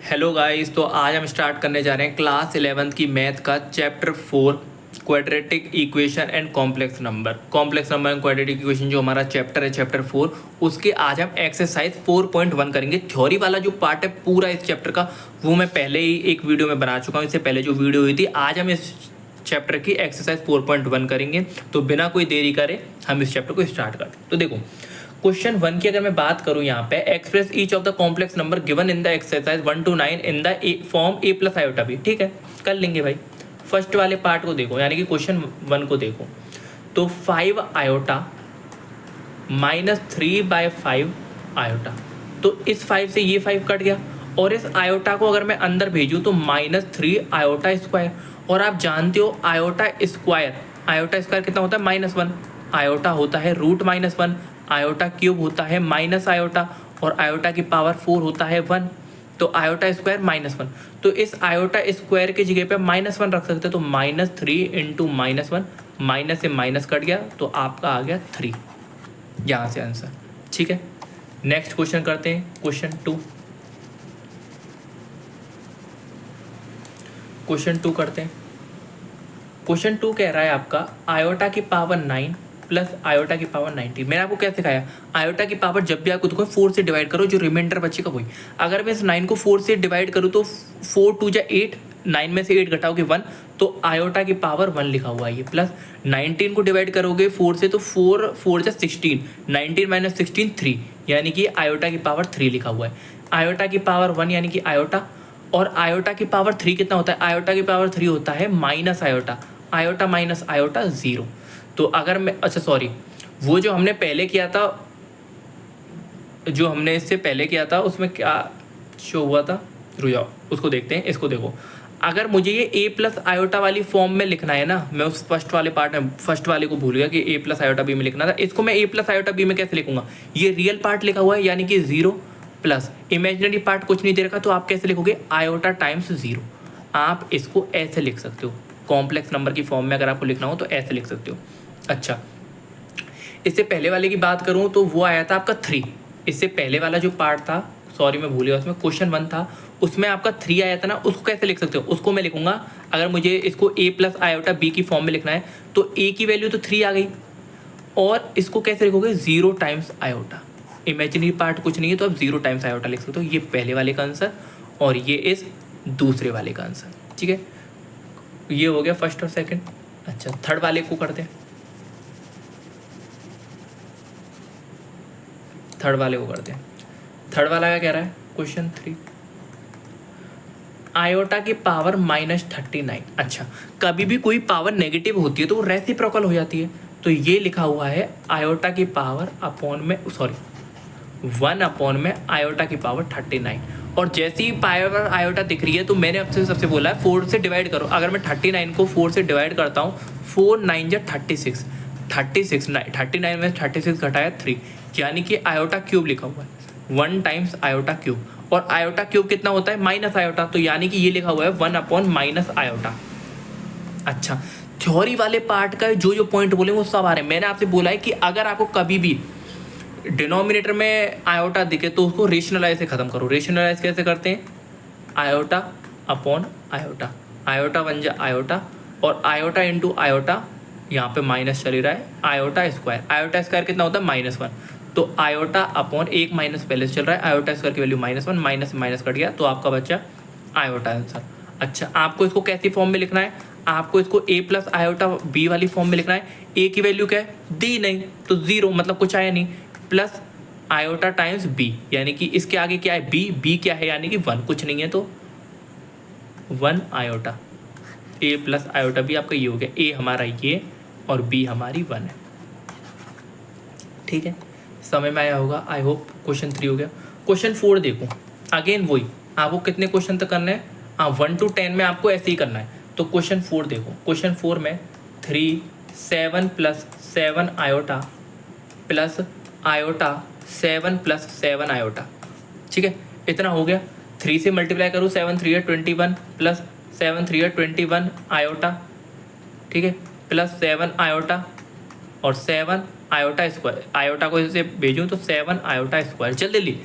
Hello guys, तो आज हम स्टार्ट करने जा रहे हैं क्लास 11th की मैथ का chapter 4 quadratic equation and complex number and quadratic equation जो हमारा चैप्टर है चैप्टर 4 उसके आज हम एक्सरसाइज 4.1 करेंगे। थ्योरी वाला जो पार्ट है पूरा इस चैप्टर का वो मैं पहले ही एक वीडियो में बना चुका हूँ। इससे पहले जो वीडियो हुई थी, आज हम इस चैप्टर की एक्सरसाइज 4.1 करेंगे। तो बिना कोई देरी करे हम इस चैप्टर को स्टार्ट करते हैं। तो देखो क्वेश्चन 1 की अगर मैं बात करूं यहाँ पे, express each of the complex number given in the exercise 1 to 9 in the form a plus iota भी। ठीक है, कर लेंगे भाई। फर्स्ट वाले पार्ट को देखो, यानी कि क्वेश्चन 1 को देखो। तो 5 आयोटा माइनस 3/5 आयोटा, तो इस 5 से ये 5 कट गया और इस आयोटा को अगर मैं अंदर भेजूँ तो -3 आयोटा स्क्वायर। और आप जानते हो आयोटा स्क्वायर कितना होता है? -1। आयोटा होता है √-1, आयोटा क्यूब होता है माइनस आयोटा और आयोटा की पावर 4 होता है 1। तो आयोटा स्क्वायर -1, तो इस आयोटा स्क्वायर की जगह पे -1 रख सकते हैं। तो -3 इंटू -1, माइनस से माइनस कट गया तो आपका आ गया 3, यहाँ से आंसर। ठीक है, नेक्स्ट क्वेश्चन करते हैं, क्वेश्चन 2 करते हैं। क्वेश्चन 2 कह रहा है आपका आयोटा की पावर 9 प्लस आयोटा की पावर 90। मैंने आपको क्या सिखाया? आयोटा की पावर जब भी आपको देखो 4 से डिवाइड करो, जो रिमाइंडर बचेगा वही। अगर मैं इस 9 को 4 से डिवाइड करूँ तो 4 2 जा 8, 9 में से 8 घटाओगे 1, तो आयोटा की पावर 1 लिखा हुआ है ये। प्लस 19 को डिवाइड करोगे 4 से तो 4 4 जा 16, 19 माइनस 16 3, यानी कि आयोटा की पावर 3 लिखा हुआ है। आयोटा की पावर 1 यानी कि आयोटा, और आयोटा की पावर 3 कितना होता है? आयोटा की पावर 3 होता है minus iota, iota minus iota 0। तो अगर मैं, अच्छा सॉरी, वो जो हमने पहले किया था, जो हमने इससे पहले किया था उसमें क्या शो हुआ था, रुक जाओ उसको देखते हैं। इसको देखो, अगर मुझे ये a प्लस आयोटा वाली फॉर्म में लिखना है ना, मैं उस फर्स्ट वाले पार्ट में फर्स्ट वाले को भूल गया कि a प्लस आयोटा b में लिखना था। इसको मैं a प्लस आयोटा b में कैसे लिखूंगा? ये रियल पार्ट लिखा हुआ है यानी कि 0 प्लस इमेजिनरी पार्ट कुछ नहीं दे रखा, तो आप कैसे लिखोगे? Iota times 0। आप इसको ऐसे लिख सकते हो, कॉम्प्लेक्स नंबर की फॉर्म में अगर आपको लिखना हो तो ऐसे लिख सकते हो। अच्छा, इससे पहले वाले की बात करूं तो वो आया था आपका 3। इससे पहले वाला जो पार्ट था, सॉरी मैं भूल गया, उसमें क्वेश्चन 1 था, उसमें आपका 3 आया था ना। उसको कैसे लिख सकते हो? उसको मैं लिखूंगा, अगर मुझे इसको a प्लस आयोटा b की फॉर्म में लिखना है तो a की वैल्यू तो 3 आ गई, और इसको कैसे लिखोगे? 0 टाइम्स आयोटा। इमेजिनरी पार्ट कुछ नहीं है तो आप 0 टाइम्स आयोटा लिख सकते हो। ये पहले वाले का आंसर और ये इस दूसरे वाले का आंसर। ठीक है, ये हो गया फर्स्ट और सेकंड। अच्छा, थर्ड वाले को करते हैं, थर्ड वाले थर्ड वाला क्या कह रहा है? क्वेश्चन 3, आयोटा की पावर -39। अच्छा, कभी भी कोई पावर नेगेटिव होती है तो वो रेसिप्रोकल हो जाती है। तो ये लिखा हुआ है आयोटा की पावर अपॉन में, सॉरी 1 अपॉन में आयोटा की पावर 39। और जैसे ही पावर आयोटा दिख रही है तो मैंने आपसे सबसे बोला है 4 से डिवाइड करो। अगर मैं 39 को 4 से डिवाइड करता हूँ, 4 9 जा 36, 39 में 36 घटाया 3, यानी कि आयोटा क्यूब लिखा हुआ है, 1 टाइम्स आयोटा क्यूब। और आयोटा क्यूब कितना होता है? माइनस आयोटा, तो यानी कि ये लिखा हुआ है 1 अपॉन माइनस आयोटा। अच्छा, थ्योरी वाले पार्ट का जो जो पॉइंट बोले वो सब आ रहे हैं। मैंने आपसे बोला है कि अगर आपको कभी भी डिनोमिनेटर में आयोटा दिखे तो उसको रेशनलाइज से खत्म करो। रेशनलाइज कैसे करते हैं? आयोटा अपॉन आयोटा, आयोटा 1 जा आयोटा, और आयोटा इंटू आयोटा, यहाँ पे माइनस चल रहा है, आयोटा स्क्वायर कितना होता है? -1। तो आयोटा अपॉन एक माइनस पहले से चल रहा है, आयोटा स्क्वायर की वैल्यू -1, माइनस माइनस कट गया तो आपका बच्चा आयोटा आंसर। अच्छा, आपको इसको कैसी फॉर्म में लिखना है? आपको इसको a प्लस आयोटा b वाली फॉर्म में लिखना है। a की वैल्यू क्या है? दी नहीं तो 0, मतलब कुछ आया नहीं, प्लस आयोटा टाइम्स b, यानी कि इसके आगे क्या है? b क्या है? यानी कि 1, कुछ नहीं है तो 1 iota. a plus iota b आपका ये हो गया, a हमारा ये और b हमारी 1 है। ठीक है, समझ में आया होगा आई होप। क्वेश्चन 3 हो गया। क्वेश्चन 4 देखो, अगेन वही, आपको कितने क्वेश्चन तक करने हैं? 1 to 10 में आपको ऐसे ही करना है। तो क्वेश्चन 4 देखो, क्वेश्चन 4 में 3 7 plus 7 iota plus iota 7 plus 7 iota. ठीक है, इतना हो गया। 3 से मल्टीप्लाई करूँ, 7 3 21 प्लस 7 3 21 आयोटा, ठीक है, प्लस 7 आयोटा और 7 आयोटा स्क्वायर। आयोटा को इसे भेजूँ तो 7 आयोटा स्क्वायर, जल्दी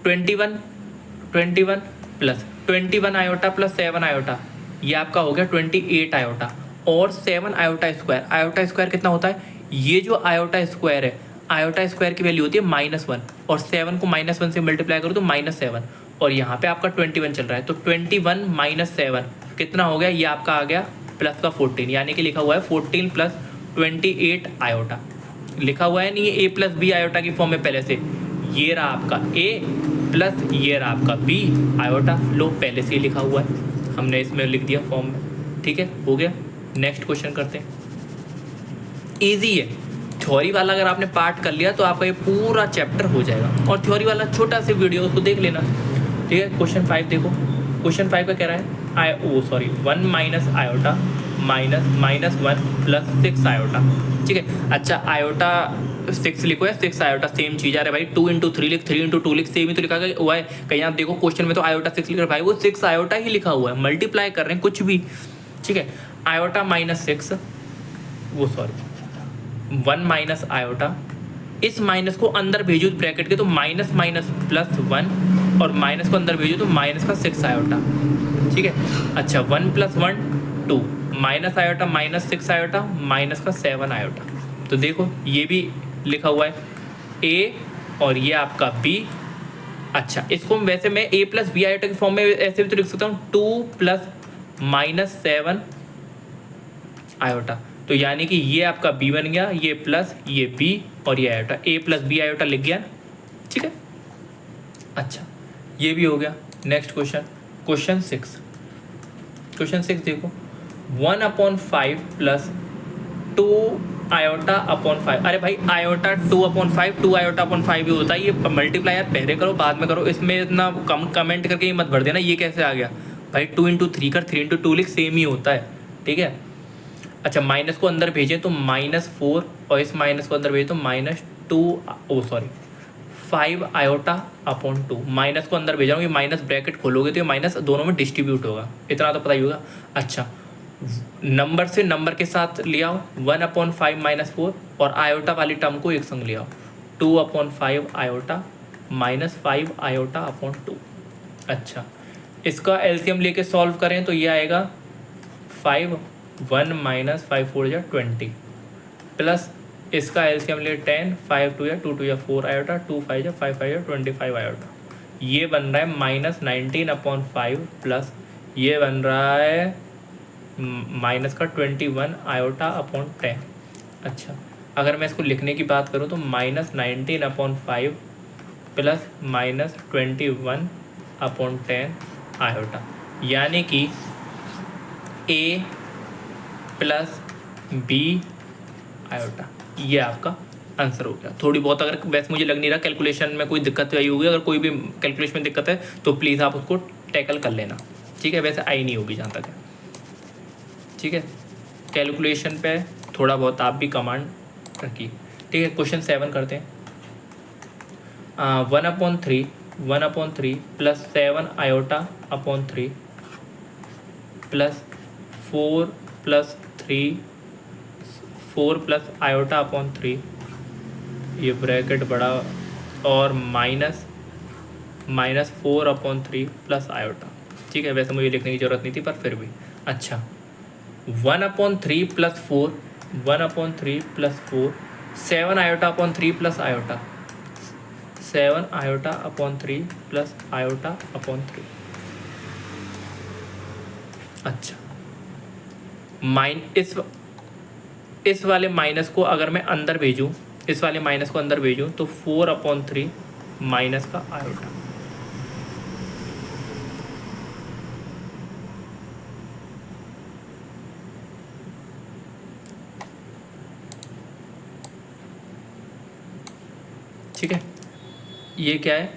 21 प्लस 21 आयोटा प्लस 7 आयोटा, ये आपका हो गया 28 आयोटा, और 7 आयोटा स्क्वायर। आयोटा स्क्वायर कितना होता है, ये जो आयोटा स्क्वायर है, आयोटा स्क्वायर की वैल्यू होती है -1, और 7 को -1 से मल्टीप्लाई करो तो -7, और यहाँ पे आपका 21 चल रहा है, तो 21 - 7 कितना हो गया, ये आपका आ गया प्लस का 14, यानी कि लिखा हुआ है 14 + 28 आयोटा। लिखा हुआ है नहीं, ये a + b आयोटा की फॉर्म में पहले से, ये रहा आपका a प्लस ये रहा आपका b आयोटा, लो पहले से ही लिखा हुआ है, हमने इसमें लिख दिया फॉर्म में। ठीक है, हो गया। नेक्स्ट क्वेश्चन करते हैं, ईजी है। थ्योरी वाला अगर आपने पार्ट कर लिया तो आपका ये पूरा चैप्टर हो जाएगा, और थ्योरी वाला छोटा सा वीडियो उसको देख लेना। ठीक है, क्वेश्चन 5 देखो। क्वेश्चन 5 का कह रहा है 1 minus iota minus 1 plus 6 iota. ठीक है, अच्छा आयोटा 6 लिखो या 6 आयोटा सेम चीज़ आ रहा है भाई, 2 × 3 लिख, 3 × 2 लिख, सेम ही तो लिखा हुआ है। कहीं आप देखो क्वेश्चन में तो आयोटा 6 लिख रहा है भाई, वो 6 आयोटा ही लिखा हुआ है, मल्टीप्लाई कर रहे हैं कुछ भी। ठीक है, आयोटा -6, वो सॉरी 1 माइनस आयोटा, इस माइनस को अंदर भेजो ब्रैकेट के तो माइनस +1, और माइनस को अंदर भेजो तो माइनस का 6 आयोटा। ठीक है, अच्छा 1 + 1 2, माइनस आयोटा -6 आयोटा माइनस का 7 आयोटा। तो देखो ये भी लिखा हुआ है a, और ये आपका b। अच्छा इसको वैसे मैं a + b आयोटा की फॉर्म में ऐसे भी तो लिख सकता हूँ, 2 + -7 आयोटा, तो यानी कि ये आपका b बन गया, ये प्लस ये b और ये आयोटा, a + b आयोटा लिख गया। ठीक है, अच्छा ये भी हो गया। Next question, question 6। क्वेश्चन 6 देखो, 1/5 + 2 आयोटा अपॉन 5। अरे भाई आयोटा 2/5, 2 आयोटा अपॉन 5 ही होता है, ये मल्टीप्लाई यार पहले करो बाद में करो, इसमें इतना कम कमेंट करके ही मत भर देना ये कैसे आ गया भाई। 2 × 3 कर, 3 × 2 लिख, सेम ही होता है। ठीक है, अच्छा माइनस को अंदर भेजें तो -4, और इस माइनस को अंदर भेजें तो -2 5 आयोटा अपॉन 2, माइनस को अंदर भेजा हूँ, ये माइनस ब्रैकेट खोलोगे तो ये माइनस दोनों में डिस्ट्रीब्यूट होगा, इतना तो पता ही होगा। अच्छा नंबर से नंबर के साथ ले आओ, 1/5 - 4, और आयोटा वाली टर्म को एक संग ले आओ, 2/5 आयोटा -5 आयोटा अपॉन 2। अच्छा इसका एलसीएम लेके सॉल्व करें तो ये आएगा 5, 1 - 5 4 = 20, प्लस इसका एलसीएम ले 10, 5 2 या 2 2 या 4 आयोटा, 2 5 5 5 25 आयोटा। ये बन रहा है -19/5, प्लस ये बन रहा है माइनस का 21 आयोटा अपॉन 10। अच्छा अगर मैं इसको लिखने की बात करूँ तो -19/5 प्लस -21 अपॉन 10 आयोटा, यानी कि a प्लस b आयोटा, ये आपका आंसर हो गया। थोड़ी बहुत अगर वैसे मुझे लग नहीं रहा कैलकुलेशन में कोई दिक्कत आई होगी, अगर कोई भी कैलकुलेशन में दिक्कत है तो प्लीज़ आप उसको टैकल कर लेना। ठीक है, वैसे आई नहीं होगी जहाँ तक है। ठीक है, कैलकुलेशन पे थोड़ा बहुत आप भी कमांड रखिए। ठीक है, क्वेश्चन 7 करते हैं। 1/3 plus 7 iota upon 3 plus 4 plus iota upon 3, ये ब्रैकेट बड़ा, और -4/3 प्लस आयोटा। ठीक है, वैसे मुझे लिखने की ज़रूरत नहीं थी पर फिर भी। अच्छा 1/3 + 4, 1/3 + 4, 7 iota upon 3 plus iota, 7 iota upon 3 plus iota upon 3। अच्छा इस वाले माइनस को अगर मैं अंदर भेजूँ, इस वाले माइनस को अंदर भेजूँ तो 4/3 माइनस का आयोटा। ठीक है, ये क्या है,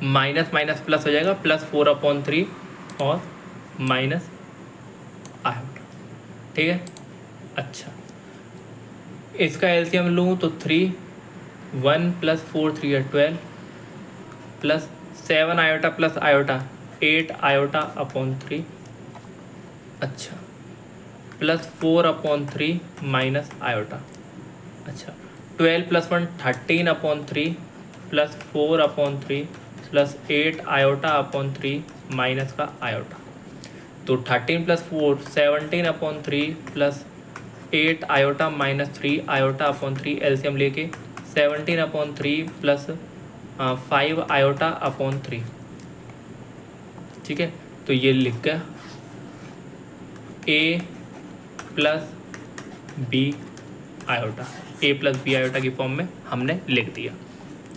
माइनस माइनस प्लस हो जाएगा, प्लस 4/3 और माइनस आयोटा। ठीक है, अच्छा इसका एलसीएम लूँ तो 3, 1 + 4 3 = 12, plus 7 iota plus iota 8 iota upon 3। अच्छा प्लस 4/3 माइनस आयोटा। अच्छा 12 + 1 13/3 प्लस 4/3 प्लस 8 आयोटा/3 माइनस का आयोटा। तो 13 + 4 17/3 प्लस 8 आयोटा माइनस 3 आयोटा/3 एलसीएम लेके 17/3 प्लस 5 आयोटा/3। ठीक है, तो ये लिख गया ए प्लस बी आयोटा, ए प्लस बी आयोटा की फॉर्म में हमने लिख दिया।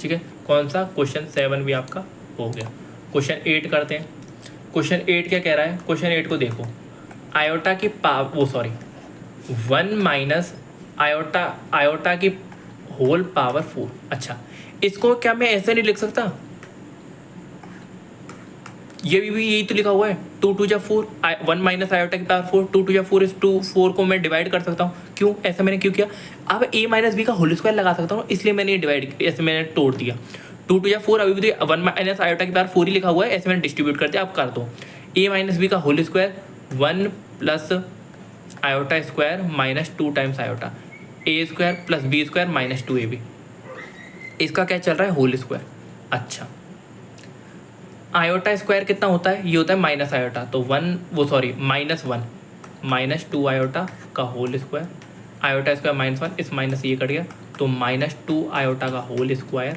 ठीक है, कौन सा? क्वेश्चन 7 भी आपका हो गया। क्वेश्चन 8 करते हैं। क्वेश्चन 8 क्या कह रहा है? क्वेश्चन 8 को देखो, आयोटा की 1 माइनस आयोटा की होल पावर 4। अच्छा, इसको क्या मैं ऐसे नहीं लिख सकता? ये भी यही तो लिखा हुआ है, 2 × 2 = 4, 1 माइनस आयोटा की पावर 4, 2 × 2 = 4 इज 2, 4 को मैं डिवाइड कर सकता हूँ। क्यों ऐसा मैंने क्यों किया? अब a माइनस बी का होल स्क्वायर लगा सकता हूँ, इसलिए मैंने डिवाइड ऐसे मैंने तोड़ दिया। 2 × 2 = 4, अभी भी 1 माइनस आयोटा की पावर 4 ही लिखा हुआ है, ऐसे मैंने डिस्ट्रीब्यूट कर दिया। आप कर दो a माइनस बी का whole square 1 plus iota square minus 2 times iota, a square plus b square minus 2ab। इसका क्या चल रहा है? Whole square. अच्छा, आयोटा स्क्वायर कितना होता है? ये होता है माइनस आयोटा, तो -1 माइनस 2 आयोटा का होल स्क्वायर, आयोटा स्क्वायर -1, इस माइनस ये कट गया, तो -2 आयोटा का होल स्क्वायर।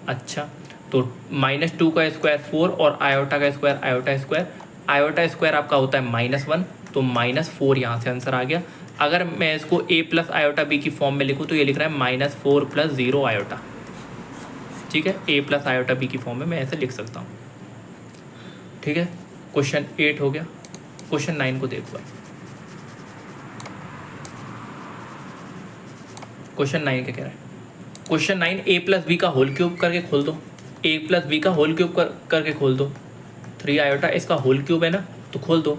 अच्छा, तो -2 का स्क्वायर 4 और आयोटा का स्क्वायर आयोटा स्क्वायर आपका होता है -1, तो -4 यहाँ से आंसर आ गया। अगर मैं इसको a प्लस आयोटा b की फॉर्म में लिखूँ तो ये लिख रहा है -4 + 0 आयोटा। ठीक है, a प्लस आयोटा b की फॉर्म में मैं ऐसे लिख सकता हूँ। ठीक है, क्वेश्चन 8 हो गया। क्वेश्चन 9 को देखो भाई। क्वेश्चन 9 क्या कह रहा है? क्वेश्चन 9, a प्लस बी का होल क्यूब करके खोल दो, a प्लस बी का होल क्यूब करके खोल दो। 3 आयोटा इसका होल क्यूब है ना, तो खोल दो।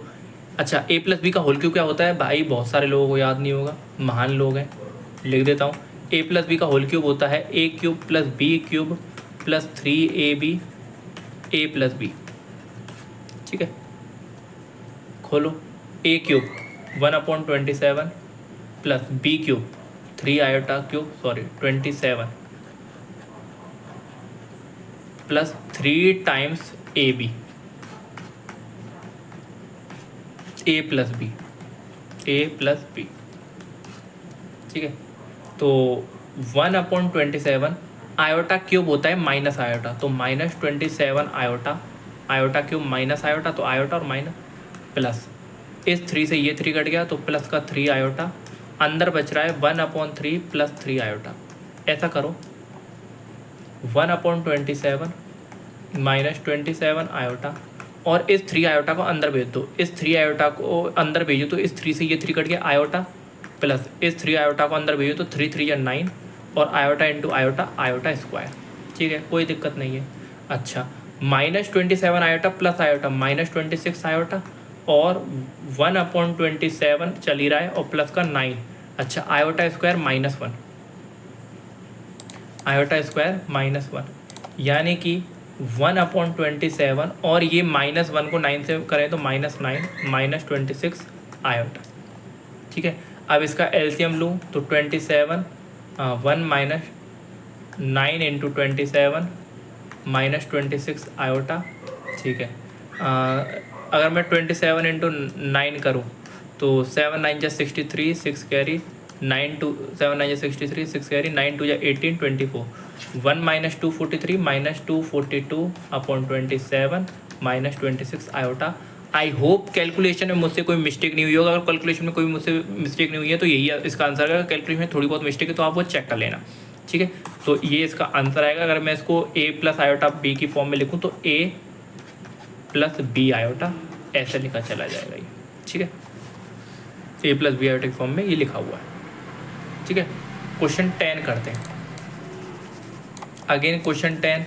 अच्छा, a प्लस बी का होल क्यूब क्या होता है भाई? बहुत सारे लोगों को याद नहीं होगा, महान लोग हैं, लिख देता हूँ। a प्लस बी का होल क्यूब होता है a³ + b³ plus 3ab a plus B. ठीक है, खोलो। a³ 1/27 plus b³ 3 iota cube 27 plus 3 times ab a plus b। ठीक है, तो 1/27 आयोटा क्यूब होता है माइनस आयोटा, तो -27 आयोटा क्यूब माइनस आयोटा, तो आयोटा और माइनस, प्लस इस 3 से ये 3 कट गया, तो प्लस का 3 आयोटा, अंदर बच रहा है 1/3 प्लस 3 आयोटा। ऐसा करो, 1/27 -27 आयोटा, और इस 3 आयोटा को अंदर भेज दो। इस 3 आयोटा को अंदर भेजो तो इस 3 से ये 3 कट गया आयोटा, प्लस इस 3 आयोटा को अंदर भेजो तो 3 × 3 = 9, और आयोटा इंटू आयोटा स्क्वायर। ठीक है, कोई दिक्कत नहीं है। अच्छा, -27 आयोटा प्लस आयोटा -26 आयोटा, और 1/27 चल ही रहा है, और प्लस का 9। अच्छा, आयोटा स्क्वायर -1, आयोटा स्क्वायर -1, यानी कि 1/27, और ये -1 को 9 से करें तो -9 -26 आयोटा। ठीक है, अब इसका एलसीएम लूँ तो 27 1 माइनस 9 × 27 -26 आयोटा। ठीक है, अगर मैं 27 × 9 करूँ तो 7 × 9 = 63, 6 carry 9 2 7 × 9 = 63, 6 carry 9 2 = 18, 24, 1 - 2 43 -242/27 -26 iota. I hope calculation में मुझसे कोई मिस्टेक नहीं हुई होगा। अगर कैलकुलेशन में कोई मुझसे मिस्टेक नहीं हुई है तो यही इसका आंसर है। कैलकुलेशन में थोड़ी बहुत मिस्टेक है तो आप वो चेक कर लेना। ठीक है, तो ये इसका आंसर आएगा। अगर मैं इसको a प्लस आयोटा b की फॉर्म में लिखूँ तो a प्लस b आयोटा ऐसे लिखा चला जाएगा ये। ठीक है, a प्लस b आयोटा की फॉर्म में ये लिखा हुआ है। ठीक है, क्वेश्चन 10 करते हैं। अगेन क्वेश्चन 10,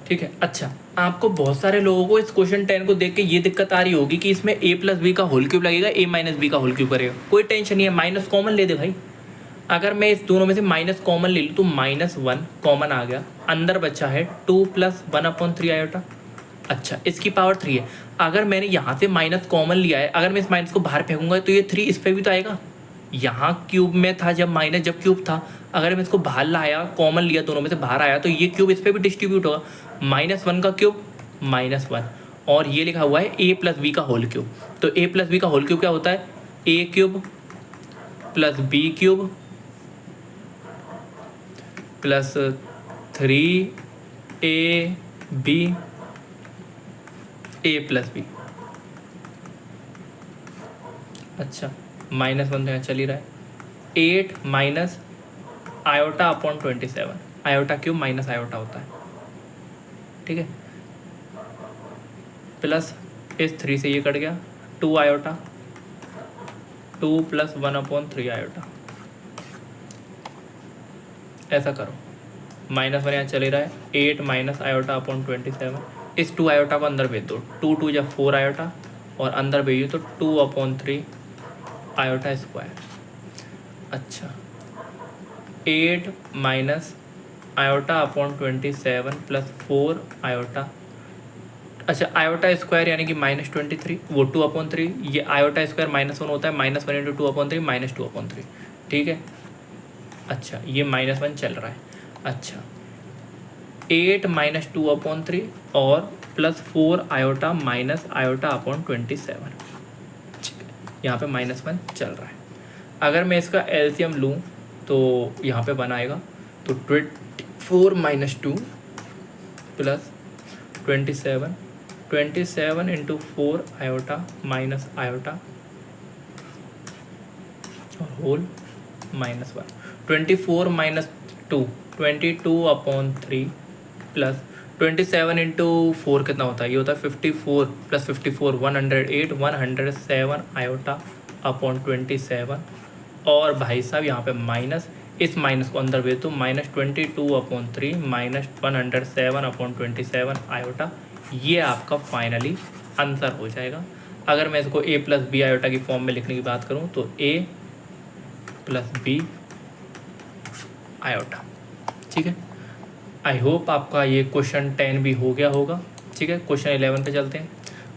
ठीक है। अच्छा, आपको बहुत सारे लोगों को इस क्वेश्चन 10 को देख के ये दिक्कत आ रही होगी कि इसमें a प्लस बी का होल क्यूब लगेगा, a माइनस बी का होल क्यूब करेगा। कोई टेंशन नहीं है, माइनस कॉमन ले दे भाई। अगर मैं इस दोनों में से माइनस कॉमन ले लूँ तो -1 कॉमन आ गया, अंदर बचा है 2 + 1/3 आयोटा। अच्छा, इसकी पावर 3 है। अगर मैंने यहाँ से माइनस कॉमन लिया है, अगर मैं इस माइनस को बाहर फेंकूंगा तो ये 3 इस पर भी तो आएगा। यहाँ क्यूब में था जब माइनस, जब क्यूब था, अगर मैं इसको बाहर लाया, कॉमन लिया, दोनों में से बाहर आया, तो ये क्यूब इस पर भी डिस्ट्रीब्यूट होगा। -1 का क्यूब -1, और ये लिखा हुआ है a प्लस बी का होल क्यूब। तो a प्लस बी का होल क्यूब क्या होता है? a cube plus B cube plus 3ab a plus B. अच्छा, -1 तो यहाँ चल ही रहा है। 8 minus iota upon 27, iota cube minus iota होता है, ठीक है। प्लस इस 3 से ये कट गया, 2 आयोटा, 2 प्लस 1/3 आयोटा। ऐसा करो, -1 यहाँ चले रहा है, 8 माइनस आयोटा अपॉन 27, इस 2 आयोटा को अंदर भेज दो, 2 2 जब 4 आयोटा, और अंदर भेजिए तो 2/3 आयोटा स्क्वायर। अच्छा, 8 minus iota upon 27 plus 4 iota. अच्छा, आयोटा स्क्वायर यानी कि -23, वो 2/3, ये आयोटा स्क्वायर -1 होता है, -1 इंटू 2/3 -2/3, ठीक है। अच्छा, ये -1 चल रहा है। अच्छा, 8 माइनस 2/3 और plus 4 iota minus iota upon 27, यहाँ पे -1 चल रहा है। अगर मैं इसका एलसीएम लूँ तो यहाँ पे 1 आएगा, तो 24 minus 2 plus 27 into 4 iota minus iota और होल -1। 24 माइनस 2 22/3 प्लस 27 इंटू 4 कितना होता है? ये होता है 54 प्लस 54 108 107 आयोटा अपॉन 27, और भाई साहब यहाँ पे माइनस, इस माइनस को अंदर भेज दो, -22/3 -107/27 आयोटा। ये आपका फाइनली आंसर हो जाएगा। अगर मैं इसको a प्लस बी आयोटा की फॉर्म में लिखने की बात करूँ तो a प्लस बी आयोटा, ठीक है। आई होप आपका ये क्वेश्चन 10 भी हो गया होगा, ठीक है। क्वेश्चन 11 पे चलते हैं।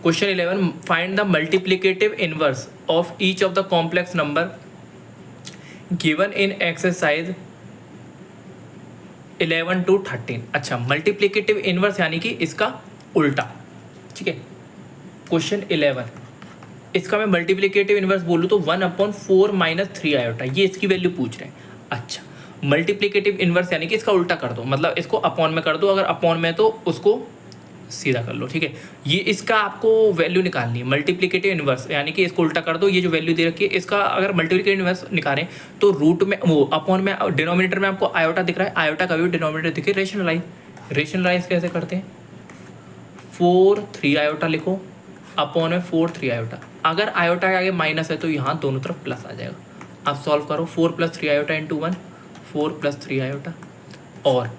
Question 11, find the multiplicative inverse of each of the complex number given in exercise 11 to 13। अच्छा, मल्टीप्लिकेटिव इनवर्स यानी कि इसका उल्टा, ठीक है। क्वेश्चन 11, इसका मैं मल्टीप्लिकेटिव इनवर्स बोलूँ तो 1/4 - 3 आयोटा, ये इसकी वैल्यू पूछ रहे हैं। अच्छा, मल्टीप्लिकेटिव इनवर्स यानी कि इसका उल्टा कर दो, मतलब इसको अपॉन में कर दो, अगर अपॉन में तो उसको सीधा कर लो, ठीक है। ये इसका आपको वैल्यू निकालनी है, मल्टीप्लिकेटिव इनवर्स यानी कि इसको उल्टा कर दो। ये जो वैल्यू दे रखी है, इसका अगर मल्टीप्लिकेटिव इनवर्स निकालें तो रूट में, वो अपॉन में, डिनोमिनेटर में आपको आयोटा दिख रहा है, आयोटा का भी डिनोमिनेटर दिखे, रेशनलाइज कैसे करते हैं? 4 3 आयोटा लिखो, अपॉन में 4 3 आयोटा। अगर आयोटा के आगे माइनस है तो यहाँ दोनों तरफ प्लस आ जाएगा। आप सॉल्व करो, 4 + 3 आयोटा इंटू 1, 4 + 3 आयोटा, और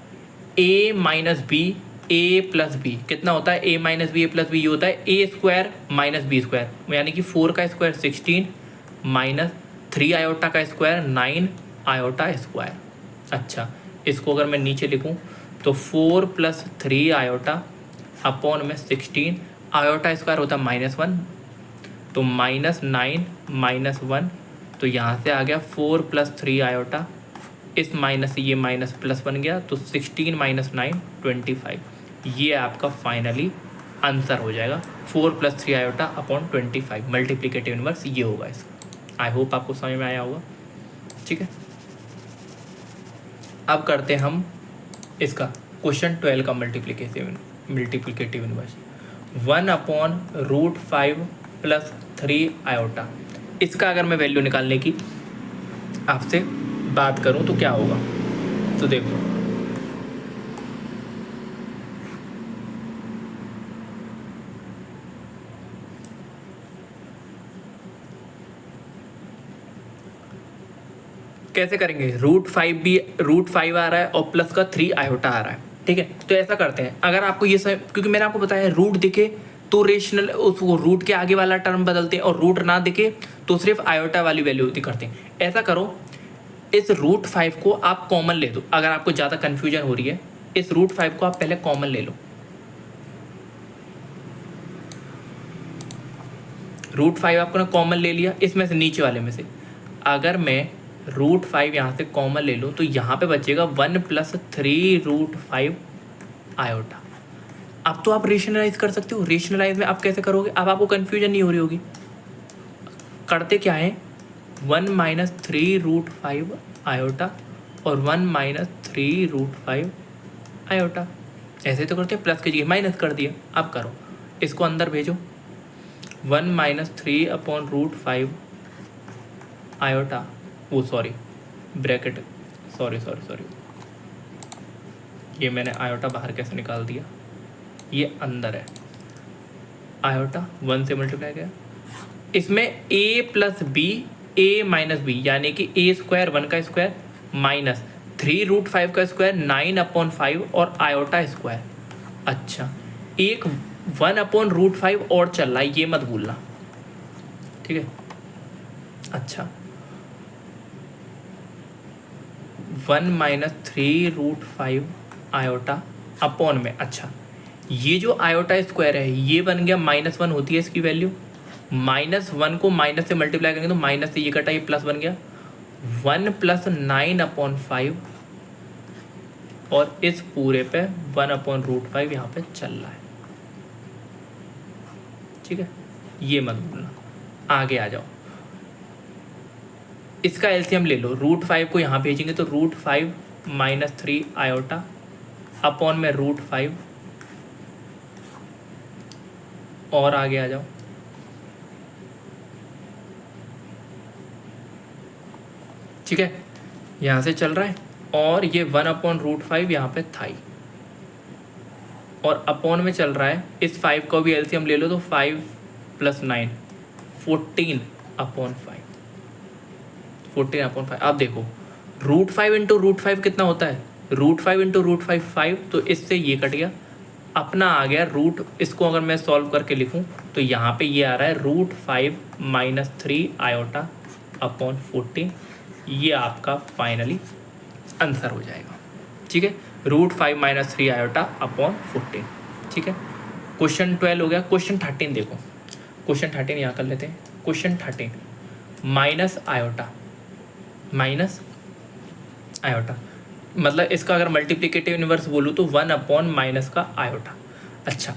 a minus B, a plus B कितना होता है? a minus B, a plus B, ये होता है a square minus B square, यानी कि 4 का स्क्वायर 16 माइनस 3 आयोटा का स्क्वायर 9 आयोटा स्क्वायर। अच्छा, इसको अगर मैं नीचे लिखूं तो 4 + 3 आयोटा अपॉन में 16, आयोटा स्क्वायर होता है -1, तो -9 -1, तो यहाँ से आ गया 4 + 3 आयोटा, इस माइनस से ये माइनस प्लस बन गया, तो 16 - 9 25। ये आपका फाइनली आंसर हो जाएगा, 4 + 3 आयोटा अपॉन 25, मल्टीप्लिकेटिव इनवर्स ये होगा इसका। आई होप आपको समझ में आया होगा, ठीक है। अब करते हैं हम इसका क्वेश्चन 12 का मल्टीप्लिकेटिव इनवर्स, 1/√5 + 3 आयोटा। इसका अगर मैं वैल्यू निकालने की आपसे बात करूं तो क्या होगा? तो देखो, कैसे करेंगे? √5 आ रहा है और प्लस का 3 आयोटा आ रहा है, ठीक है। तो ऐसा करते हैं, अगर आपको ये सब, क्योंकि मैंने आपको बताया रूट दिखे तो रेशनल उसको रूट के आगे वाला टर्म बदलते हैं, और रूट ना दिखे तो सिर्फ आयोटा वाली वैल्यू करते हैं। ऐसा करो, इस √5 को आप कॉमन ले दो। अगर आपको ज़्यादा कन्फ्यूजन हो रही है, इस √5 को आप पहले कॉमन ले लो, √5 आपको ना कॉमन ले लिया इसमें से, नीचे वाले में से। अगर मैं √5 यहाँ से कॉमन ले लूँ तो यहाँ पे बचेगा 1 + 3√5 आयोटा। अब तो आप रेशनलाइज कर सकते हो। रेशनलाइज में आप कैसे करोगे, अब आपको कन्फ्यूजन नहीं हो रही होगी। करते क्या है, 1 - 3√5 आयोटा और 1 - 3√5 आयोटा। ऐसे तो करते हैं, प्लस कीजिए माइनस कर दिया। अब करो, इसको अंदर भेजो। 1 - 3/√5 आयोटा, वो सॉरी ब्रैकेट, सॉरी, ये मैंने आयोटा बाहर कैसे निकाल दिया, ये अंदर है। आयोटा 1 से मल्टीप्लाई किया, इसमें a + b a - b यानी कि a² 1 का स्क्वायर माइनस 3√5 का स्क्वायर 9/5 और आयोटा स्क्वायर। अच्छा, एक 1/√5 और चल रहा है, ये मत भूलना, ठीक है। अच्छा, 1 - 3√5 आयोटा अपॉन में, अच्छा ये जो आयोटा स्क्वायर है ये बन गया -1 होती है इसकी वैल्यू। -1 को माइनस से मल्टीप्लाई करेंगे तो माइनस से ये कटा, ये प्लस बन गया 1 + 9/5 और इस पूरे पे 1/√5 यहाँ पे चल रहा है, ठीक है। ये मत भूलना। आगे आ जाओ, इसका एलसीएम ले लो। √5 को यहाँ भेजेंगे तो √5 - 3 आयोटा अपॉन में √5, और आगे आ जाओ। ठीक है, यहाँ से चल रहा है और ये 1/√5 यहाँ पे था ही, और अपॉन में चल रहा है। इस 5 का भी एलसीएम ले लो तो 5 + 9 14/5, 14/5। अब देखो √5 × √5 कितना होता है, √5 × √5 5, तो इससे ये कट गया, अपना आ गया रूट। इसको अगर मैं सॉल्व करके लिखूं तो यहाँ पे ये आ रहा है √5 - 3 आयोटा अपॉन 14। ये आपका फाइनली आंसर हो जाएगा, ठीक है। √5 - 3 आयोटा अपॉन 14, ठीक है। क्वेश्चन 12 हो गया। क्वेश्चन 13 देखो, क्वेश्चन 13 यहाँ कर लेते हैं। क्वेश्चन 13 माइनस आयोटा, मतलब इसका अगर मल्टीप्लिकेटिव इनवर्स बोलूँ तो 1/- का आयोटा। अच्छा,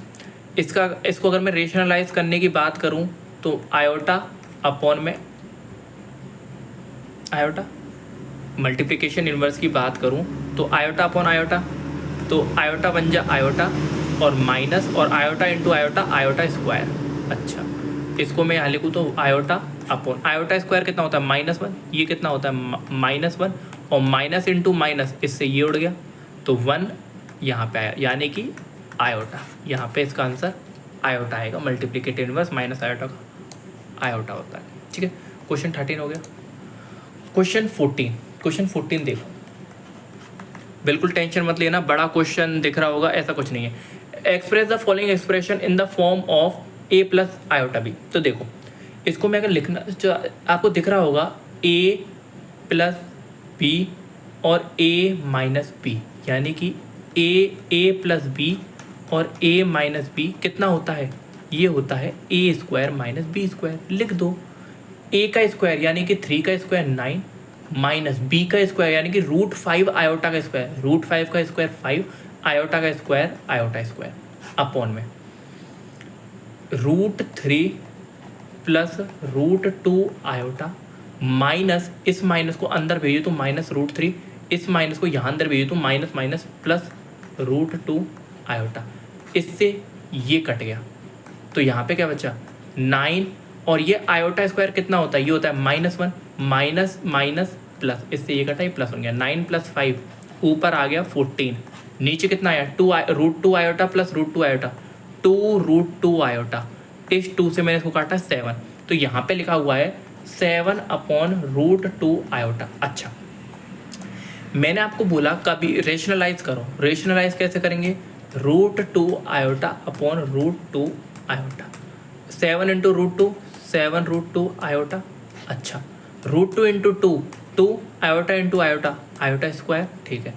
इसको अगर मैं रेशनलाइज करने की बात करूँ तो आयोटा अपॉन में आयोटा, मल्टीप्लिकेशन इनवर्स की बात करूँ तो आयोटा अपॉन आयोटा, तो आयोटा बन जा आयोटा और माइनस, और iota into iota, iota square. अच्छा, इसको मैं यहाँ लिखूँ तो आयोटा अपॉन आयोटा स्क्वायर कितना होता है -1, ये कितना होता है -1, और माइनस इंटू माइनस, इससे ये उड़ गया तो 1 यहाँ पे आया, यानी कि आयोटा। यहाँ पे इसका आंसर आयोटा आएगा। मल्टीप्लिकेटिव इनवर्स माइनस आयोटा का आयोटा होता है, ठीक है। क्वेश्चन 13 हो गया। क्वेश्चन 14 देखो, बिल्कुल टेंशन मत लेना, बड़ा क्वेश्चन दिख रहा होगा ऐसा कुछ नहीं है। Express the following expression in the form of a + iota b। तो देखो, इसको मैं अगर लिखना, आपको दिख रहा होगा a + b और a - b, यानी कि a + b और a - b कितना होता है, ये होता है a² - b²। लिख दो, a का स्क्वायर यानी कि 3 का स्क्वायर 9 माइनस b का स्क्वायर यानी कि √5 आयोटा का स्क्वायर, √5 का स्क्वायर 5, आयोटा का स्क्वायर आयोटा स्क्वायर, अपॉन में √3 + √2 आयोटा माइनस, इस माइनस को अंदर भेजो तो -√3, इस माइनस को यहाँ अंदर भेजो तो माइनस प्लस √2 आयोटा। इससे ये कट गया तो यहाँ पे क्या बचा 9, और ये आयोटा स्क्वायर कितना होता है, ये होता है -1 माइनस माइनस प्लस, इससे ये कटा, ये प्लस बन गया 9 + 5, ऊपर आ गया 14, नीचे कितना आया √2 आयोटा प्लस √2 आयोटा, 2√2 आयोटा। इस 2 से मैंने इसको काटा 7, तो यहाँ पे लिखा हुआ है 7/√2 आयोटा। अच्छा, मैंने आपको बोला कभी रेशनलाइज करो, रेशनलाइज कैसे करेंगे, √2 आयोटा अपॉन √2 आयोटा, 7 × √2 7√2 आयोटा। अच्छा, √2 × 2 2 iota into iota, iota square, ठीक है।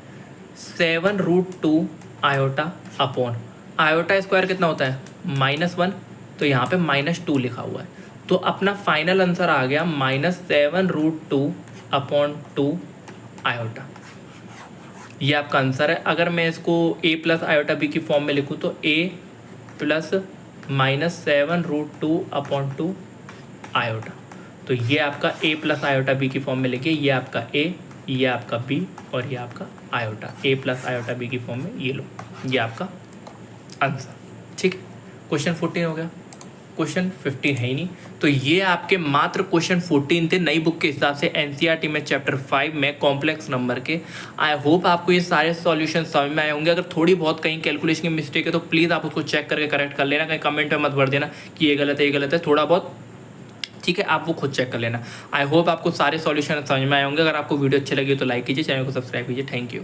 7√2 आयोटा अपॉन आयोटा स्क्वायर कितना होता है -1, तो यहाँ पे -2 लिखा हुआ है, तो अपना फाइनल आंसर आ गया -7√2/2 आयोटा। ये आपका आंसर है। अगर मैं इसको a प्लस आयोटा बी की फॉर्म में लिखूँ तो a प्लस -7√2/2 आयोटा। तो ये आपका a प्लस आयोटा बी की फॉर्म में लिखिए, ये आपका a, ये आपका b और ये आपका iota. a plus iota B की फॉर्म में ये लो, ये आपका आंसर। ठीक है, क्वेश्चन 14 हो गया। क्वेश्चन 15 है ही नहीं। तो ये आपके मात्र क्वेश्चन 14 थे नई बुक के हिसाब से एनसीईआरटी में चैप्टर 5 में कॉम्प्लेक्स नंबर के। आई होप आपको ये सारे सॉल्यूशन समझ में आए होंगे। अगर थोड़ी बहुत कहीं कैलकुलेशन की मिस्टेक है तो प्लीज़ आप उसको चेक करके करेक्ट कर लेना, कहीं कमेंट में मत भर देना कि ये गलत है ये गलत है, थोड़ा बहुत ठीक है आप वो खुद चेक कर लेना। आई होप आपको सारे सॉल्यूशन समझ में आए होंगे। अगर आपको वीडियो अच्छी लगी तो लाइक कीजिए, चैनल को सब्सक्राइब कीजिए। Thank you.